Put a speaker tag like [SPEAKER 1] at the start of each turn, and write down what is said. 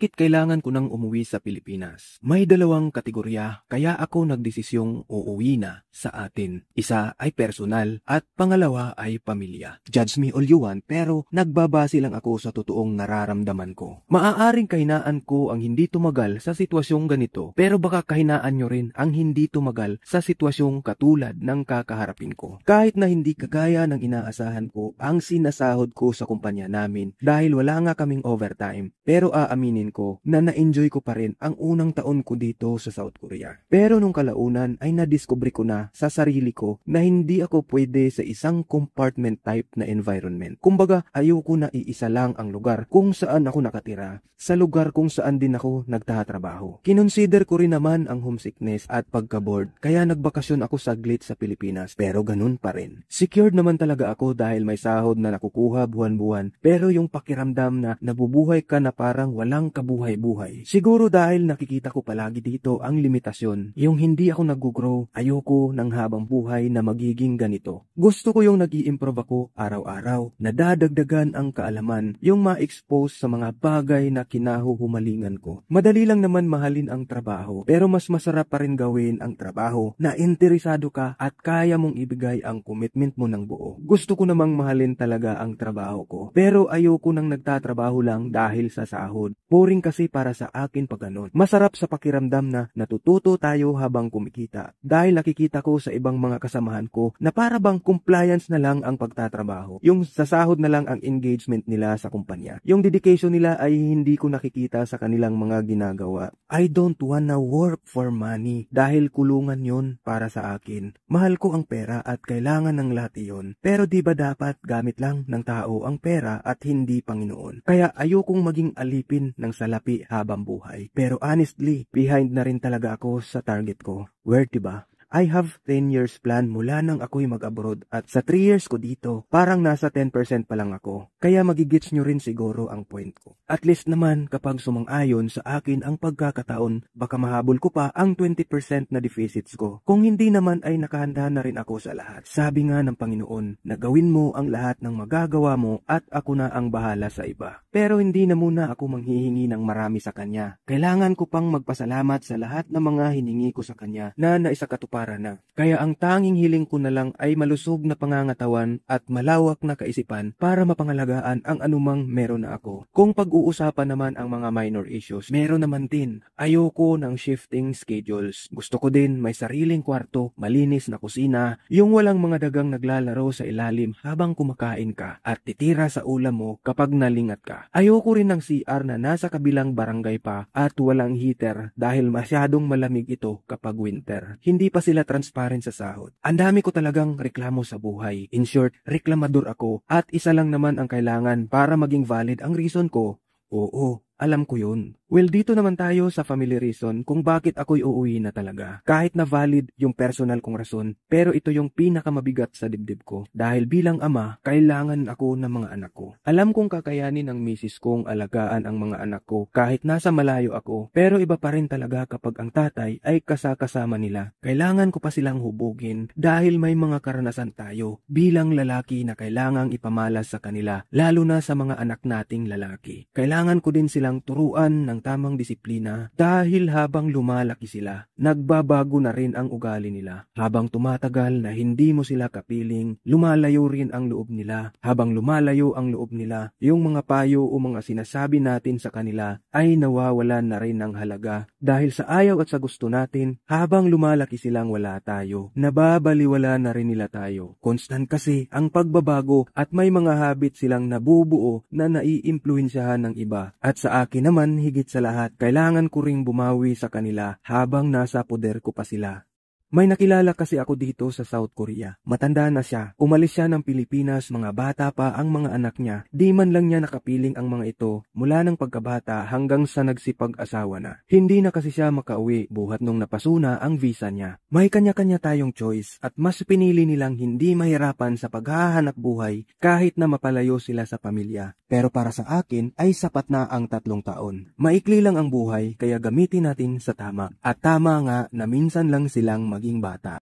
[SPEAKER 1] Bakit kailangan ko nang umuwi sa Pilipinas? May dalawang kategorya kaya ako nagdesisyong uuwi na sa atin. Isa ay personal at pangalawa ay pamilya. Judge me all you want pero nagbabase lang ako sa totoong nararamdaman ko. Maaaring kahinaan ko ang hindi tumagal sa sitwasyong ganito pero baka kahinaan nyo rin ang hindi tumagal sa sitwasyong katulad ng kakaharapin ko. Kahit na hindi kagaya ng inaasahan ko ang sinasahod ko sa kumpanya namin dahil wala nga kaming overtime pero aaminin ko na na-enjoy ko pa rin ang unang taon ko dito sa South Korea. Pero nung kalaunan ay nadiskubre ko na sa sarili ko na hindi ako pwede sa isang compartment type na environment. Kumbaga ayoko na iisa lang ang lugar kung saan ako nakatira sa lugar kung saan din ako nagtatrabaho. Kinonsider ko rin naman ang homesickness at pagka-bored kaya nagbakasyon ako saglit sa Pilipinas pero ganun pa rin. Secured naman talaga ako dahil may sahod na nakukuha buwan-buwan pero yung pakiramdam na nabubuhay ka na parang walang kabuhay-buhay. Siguro dahil nakikita ko palagi dito ang limitasyon. Yung hindi ako nag-grow, ayoko ng habang buhay na magiging ganito. Gusto ko yung nag-i-improve ako araw-araw, nadadagdagan ang kaalaman, yung ma-expose sa mga bagay na kinahuhumalingan ko. Madali lang naman mahalin ang trabaho, pero mas masarap pa rin gawin ang trabaho na interesado ka at kaya mong ibigay ang commitment mo ng buo. Gusto ko namang mahalin talaga ang trabaho ko, pero ayoko nang nagtatrabaho lang dahil sa sahod. Boring kasi para sa akin pag ganun. Masarap sa pakiramdam na natututo tayo habang kumikita. Dahil nakikita ko sa ibang mga kasamahan ko na para bang compliance na lang ang pagtatrabaho. Yung sasahod na lang ang engagement nila sa kumpanya. Yung dedication nila ay hindi ko nakikita sa kanilang mga ginagawa. I don't wanna work for money dahil kulungan yon para sa akin. Mahal ko ang pera at kailangan ng lahat iyon. Pero di ba dapat gamit lang ng tao ang pera at hindi Panginoon? Kaya ayokong maging alipin ng salapi habang buhay. Pero honestly, behind na rin talaga ako sa target ko. Where diba? I have 10 years plan mula nang ako'y mag-abroad at sa 3 years ko dito, parang nasa 10% pa lang ako. Kaya magigits nyo rin siguro ang point ko. At least naman kapag sumang-ayon sa akin ang pagkakataon, baka mahabol ko pa ang 20% na deficits ko. Kung hindi naman ay nakahanda na rin ako sa lahat. Sabi nga ng Panginoon na gawin mo ang lahat ng magagawa mo at ako na ang bahala sa iba. Pero hindi na muna ako manghihingi ng marami sa Kanya. Kailangan ko pang magpasalamat sa lahat ng mga hiningi ko sa Kanya na naisakatuparan na. Kaya ang tanging hiling ko na lang ay malusog na pangangatawan at malawak na kaisipan para mapangalagaan ang anumang meron na ako. Kung pag-uusapan naman ang mga minor issues, meron naman din. Ayoko ng shifting schedules. Gusto ko din may sariling kwarto, malinis na kusina, yung walang mga dagang naglalaro sa ilalim habang kumakain ka at titira sa ulam mo kapag nalingat ka. Ayoko rin ng CR na nasa kabilang barangay pa at walang heater dahil masyadong malamig ito kapag winter. Hindi pa sila transparent sa sahod. Ang dami ko talagang reklamo sa buhay. In short, reklamador ako at isa lang naman ang kailangan para maging valid ang reason ko. Oo, alam ko yun. Well, dito naman tayo sa family reason kung bakit ako'y uuwi na talaga. Kahit na valid yung personal kong rason, pero ito yung pinakamabigat sa dibdib ko. Dahil bilang ama, kailangan ako ng mga anak ko. Alam kong kakayanin ng misis kong alagaan ang mga anak ko kahit nasa malayo ako. Pero iba pa rin talaga kapag ang tatay ay kasama nila. Kailangan ko pa silang hubugin dahil may mga karanasan tayo bilang lalaki na kailangang ipamalas sa kanila, lalo na sa mga anak nating lalaki. Kailangan ko din silang turuan ng tamang disiplina dahil habang lumalaki sila, nagbabago na rin ang ugali nila. Habang tumatagal na hindi mo sila kapiling, lumalayo rin ang loob nila. Habang lumalayo ang loob nila, yung mga payo o mga sinasabi natin sa kanila ay nawawalan na rin ng halaga. Dahil sa ayaw at sa gusto natin, habang lumalaki silang wala tayo, nababaliwala na rin nila tayo. Constant kasi ang pagbabago at may mga habit silang nabubuo na naiimpluwensyahan ng iba. At sa akin naman higit sa lahat, kailangan ko ring bumawi sa kanila habang nasa poder ko pa sila. May nakilala kasi ako dito sa South Korea. Matanda na siya. Umalis siya ng Pilipinas, mga bata pa ang mga anak niya. Di man lang niya nakapiling ang mga ito mula ng pagkabata hanggang sa nagsipag-asawa na. Hindi na kasi siya makauwi buhat nung napasuna ang visa niya. May kanya-kanya tayong choice at mas pinili nilang hindi mahirapan sa paghahanap buhay kahit na mapalayo sila sa pamilya. Pero para sa akin ay sapat na ang 3 taon. Maikli lang ang buhay kaya gamitin natin sa tama. At tama nga na minsan lang silang maging bata.